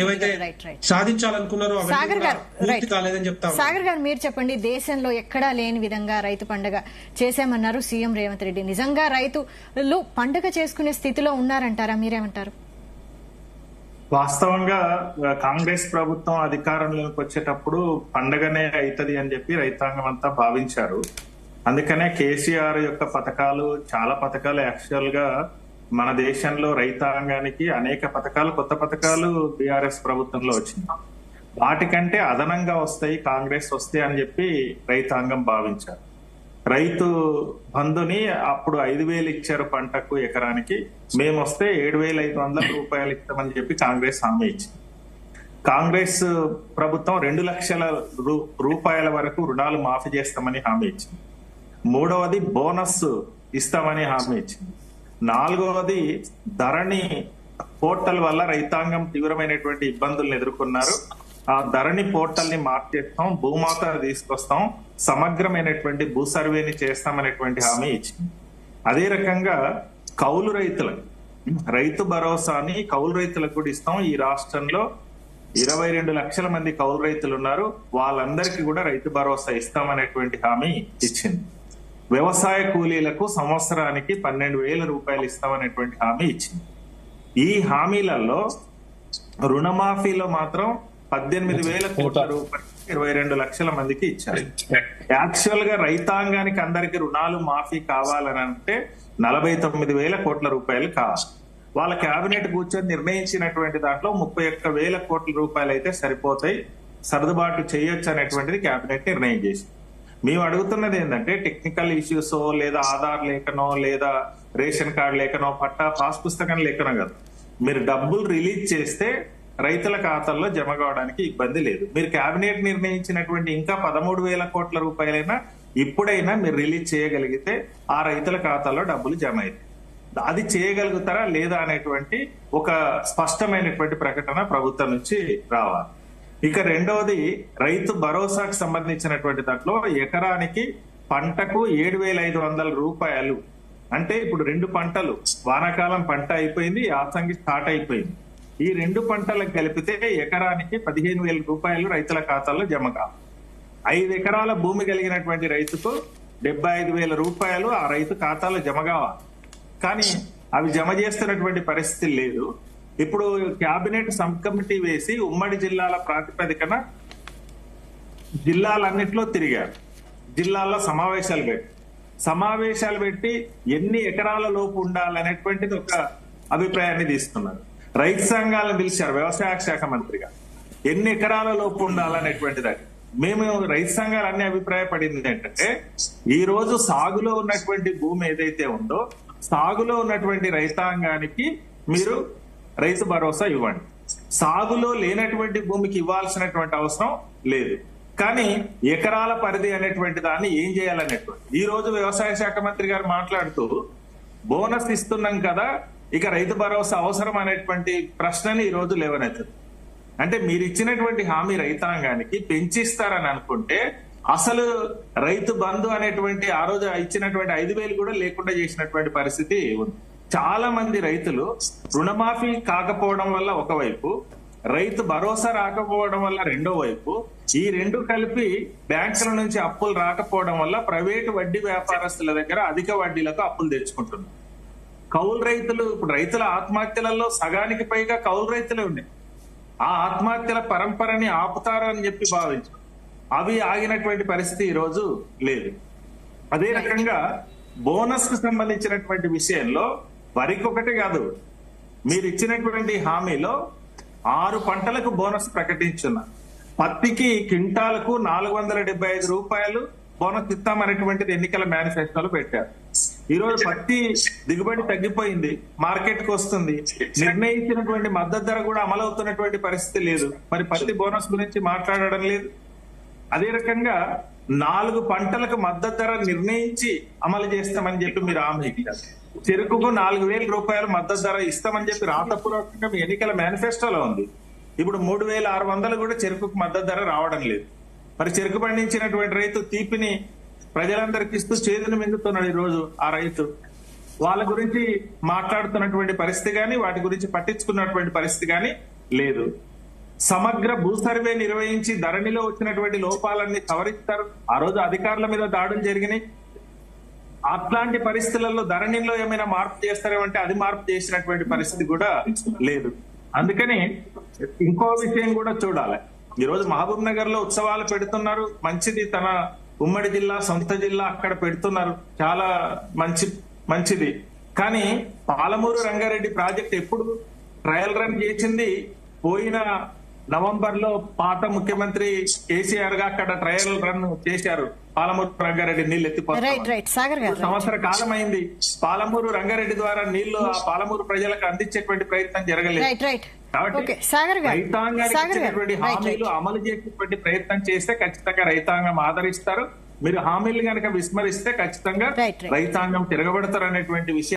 ఏవైతే సాధించాలనుకున్నారో పూర్తి కాలేదని చెప్తా. సాగర్ గారు మీరు చెప్పండి, దేశంలో ఎక్కడా లేని విధంగా రైతు పండుగ చేశామన్నారు సీఎం రేవంత్ రెడ్డి. నిజంగా రైతులు పండుగ చేసుకునే స్థితిలో ఉన్నారంటారా? మీరేమంటారు? వాస్తవంగా కాంగ్రెస్ ప్రభుత్వం అధికారంలోకి వచ్చేటప్పుడు పండగనే అవుతుంది అని చెప్పి రైతాంగం అంతా భావించారు. అందుకనే కేసీఆర్ యొక్క పథకాలు, చాలా పథకాలు యాక్చువల్ గా మన దేశంలో రైతాంగానికి అనేక పథకాలు, కొత్త పథకాలు బీఆర్ఎస్ ప్రభుత్వంలో వచ్చింది. వాటికంటే అదనంగా వస్తాయి కాంగ్రెస్ వస్తాయి అని చెప్పి రైతాంగం భావించారు. రైతు బంధుని అప్పుడు 5,000 ఇచ్చారు పంటకు ఎకరానికి, మేము వస్తే 7,500 రూపాయలు ఇస్తామని చెప్పి కాంగ్రెస్ హామీ ఇచ్చింది. కాంగ్రెస్ ప్రభుత్వం 2 లక్షల రూపాయల వరకు రుణాలు మాఫీ చేస్తామని హామీ ఇచ్చింది. మూడవది బోనస్ ఇస్తామని హామీ ఇచ్చింది. నాలుగవది ధరణి పోర్టల్ వల్ల రైతాంగం తీవ్రమైనటువంటి ఇబ్బందులను ఎదుర్కొన్నారు. ఆ ధరణి పోర్టల్ ని మార్చేస్తాం, భూమాత తీసుకొస్తాం, సమగ్రమైనటువంటి భూ సర్వేని చేస్తామనేటువంటి హామీ ఇచ్చింది. అదే రకంగా కౌలు రైతులకు రైతు భరోసాని కౌలు రైతులకు కూడా ఇస్తాం. ఈ రాష్ట్రంలో 22 లక్షల మంది కౌలు రైతులు ఉన్నారు, వాళ్ళందరికీ కూడా రైతు భరోసా ఇస్తామనేటువంటి హామీ ఇచ్చింది. వ్యవసాయ కూలీలకు సంవత్సరానికి 12,000 రూపాయలు ఇస్తామనేటువంటి హామీ ఇచ్చింది. ఈ హామీలలో రుణమాఫీలో మాత్రం 18,000 కోట్ల రూపాయలు 22 లక్షల మందికి ఇచ్చారు. యాక్చువల్ గా రైతాంగానికి అందరికి రుణాలు మాఫీ కావాలని అంటే 49,000 కోట్ల రూపాయలు కావాలి. వాళ్ళ కేబినెట్ కూర్చొని నిర్ణయించినటువంటి దాంట్లో 31,000 కోట్ల రూపాయలు అయితే సరిపోతాయి, సర్దుబాటు చేయొచ్చు అనేటువంటిది కేబినెట్ నిర్ణయం చేసింది. మేము అడుగుతున్నది ఏంటంటే టెక్నికల్ ఇష్యూస్ లేదా ఆధార్ లేఖనో లేదా రేషన్ కార్డు లేఖనో పట్టా పాస్ పుస్తకం లేఖనో కాదు, మీరు డబ్బులు రిలీజ్ చేస్తే రైతుల ఖాతాల్లో జమ కావడానికి ఇబ్బంది లేదు. మీరు కేబినెట్ నిర్ణయించినటువంటి ఇంకా 13,000 కోట్ల రూపాయలైనా ఇప్పుడైనా మీరు రిలీజ్ చేయగలిగితే ఆ రైతుల ఖాతాలో డబ్బులు జమ అయితే అది చేయగలుగుతారా లేదా అనేటువంటి ఒక స్పష్టమైనటువంటి ప్రకటన ప్రభుత్వం నుంచి రావాలి. ఇక రెండవది రైతు భరోసాకు సంబంధించినటువంటి దాంట్లో ఎకరానికి పంటకు 7,500 రూపాయలు. అంటే ఇప్పుడు 2 పంటలు, వానాకాలం పంట అయిపోయింది, యాసంగి స్టార్ట్ అయిపోయింది. ఈ 2 పంటలకు కలిపితే ఎకరానికి 15,000 రూపాయలు రైతుల ఖాతాల్లో జమ కావాలి. 5 ఎకరాల భూమి కలిగినటువంటి రైతుకు 75,000 రూపాయలు ఆ రైతు ఖాతాలో జమ కావాలి. కానీ అవి జమ చేస్తున్నటువంటి పరిస్థితి లేదు. ఇప్పుడు కేబినెట్ సబ్ కమిటీ వేసి ఉమ్మడి జిల్లాల ప్రాతిపదికన జిల్లాలన్నింటిలో తిరిగారు. జిల్లాల్లో సమావేశాలు పెట్టి ఎన్ని ఎకరాల లోపు ఉండాలనేటువంటిది ఒక అభిప్రాయాన్ని తీసుకున్నారు. రైతు సంఘాలను పిలిచారు వ్యవసాయ శాఖ మంత్రిగా, ఎన్ని ఎకరాల లోపు ఉండాలనేటువంటిది. మేము రైతు సంఘాలు అన్ని అభిప్రాయపడింది ఏంటంటే ఈ రోజు సాగులో ఉన్నటువంటి భూమి ఏదైతే ఉందో సాగులో ఉన్నటువంటి రైతాంగానికి మీరు రైతు భరోసా ఇవ్వండి. సాగులో లేనటువంటి భూమికి ఇవ్వాల్సినటువంటి అవసరం లేదు. కానీ ఎకరాల పరిధి అనేటువంటి దాన్ని ఏం చేయాలనేటువంటి ఈ రోజు వ్యవసాయ శాఖ మంత్రి గారు మాట్లాడుతూ బోనస్ ఇస్తున్నాం కదా, ఇక రైతు భరోసా అవసరం అనేటువంటి ప్రశ్నని ఈ రోజు లేవనెత్తుంది. అంటే మీరు ఇచ్చినటువంటి హామీ రైతాంగానికి పెంచిస్తారని అనుకుంటే అసలు రైతు బంధు అనేటువంటి ఆ రోజు ఇచ్చినటువంటి 5,000 కూడా లేకుండా చేసినటువంటి పరిస్థితి ఉంది. చాలా మంది రైతులు రుణమాఫీ కాకపోవడం వల్ల ఒకవైపు, రైతు భరోసా రాకపోవడం వల్ల రెండో వైపు, ఈ రెండు కలిపి బ్యాంకుల నుంచి అప్పులు రాకపోవడం వల్ల ప్రైవేటు వడ్డీ వ్యాపారస్తుల దగ్గర అధిక వడ్డీలకు అప్పులు తెచ్చుకుంటున్నారు. కౌలు రైతులు, ఇప్పుడు రైతుల ఆత్మహత్యలలో సగానికి పైగా కౌలు రైతులే ఉన్నాయి. ఆ ఆత్మహత్యల పరంపరని ఆపుతారని చెప్పి భావించారు. అవి ఆగినటువంటి పరిస్థితి ఈ రోజు లేదు. అదే రకంగా బోనస్ కు సంబంధించినటువంటి విషయంలో వరికి ఒకటి కాదు, మీరు ఇచ్చినటువంటి హామీలో 6 పంటలకు బోనస్ ప్రకటించున్నారు. పత్తికి క్వింటాలకు 475 రూపాయలు బోనస్ ఇస్తామనేటువంటిది ఎన్నికల మేనిఫెస్టోలో పెట్టారు. ఈ రోజు పత్తి దిగుబడి తగ్గిపోయింది, మార్కెట్ కు వస్తుంది, నిర్ణయించినటువంటి మద్దతు ధర కూడా అమలవుతున్నటువంటి పరిస్థితి లేదు. మరి పత్తి బోనస్ గురించి మాట్లాడడం లేదు. అదే రకంగా 4 పంటలకు మద్దతు ధర నిర్ణయించి అమలు చేస్తామని చెప్పి మీరు హామీ ఇచ్చారు. చెరుకుకు 4,000 రూపాయలు మద్దతు ధర ఇస్తామని చెప్పి రాతపూర్వకంగా మీ ఎన్నికల మేనిఫెస్టోలో ఉంది. ఇప్పుడు 3,600 కూడా చెరుకుకు మద్దతు ధర రావడం లేదు. మరి చెరుకు పండించినటువంటి రైతు తీపిని ప్రజలందరికీ ఇస్తూ చేతులు మింగుతున్నాడు ఈ రోజు ఆ రైతు. వాళ్ళ గురించి మాట్లాడుతున్నటువంటి పరిస్థితి కానీ, వాటి గురించి పట్టించుకున్నటువంటి పరిస్థితి కానీ లేదు. సమగ్ర భూ సర్వే నిర్వహించి ధరణిలో వచ్చినటువంటి లోపాలన్నీ సవరిస్తారు. ఆ రోజు అధికారుల మీద దాడులు జరిగినాయి. అట్లాంటి పరిస్థితులలో ధరణిలో ఏమైనా మార్పు చేస్తారేమంటే అది మార్పు చేసినటువంటి పరిస్థితి కూడా లేదు. అందుకని ఇంకో విషయం కూడా చూడాలి. ఈ రోజు మహబూబ్ నగర్ లో ఉత్సవాలు పెడుతున్నారు, మంచిది. తన ఉమ్మడి జిల్లా, సొంత జిల్లా అక్కడ పెడుతున్నారు, చాలా మంచిది. కానీ పాలమూరు రంగారెడ్డి ప్రాజెక్ట్ ఎప్పుడు ట్రయల్ రన్ చేసింది? పోయిన నవంబర్ లో పాత ముఖ్యమంత్రి కేసీఆర్ గా అక్కడ ట్రయల్ రన్ చేశారు. పాలమూరు రంగారెడ్డి నీళ్లు ఎత్తిపోతారు. సంవత్సర కాలం అయింది. పాలమూరు రంగారెడ్డి ద్వారా నీళ్లు ఆ పాలమూరు ప్రజలకు అందించేటువంటి ప్రయత్నం జరగలేదు. కాబట్టి రైతాంగానికి హామీలు అమలు చేసేటువంటి ప్రయత్నం చేస్తే ఖచ్చితంగా రైతాంగం ఆదరిస్తారు. మీరు హామీలు కనుక విస్మరిస్తే ఖచ్చితంగా రైతాంగం తిరగబడతారు అనేటువంటి విషయం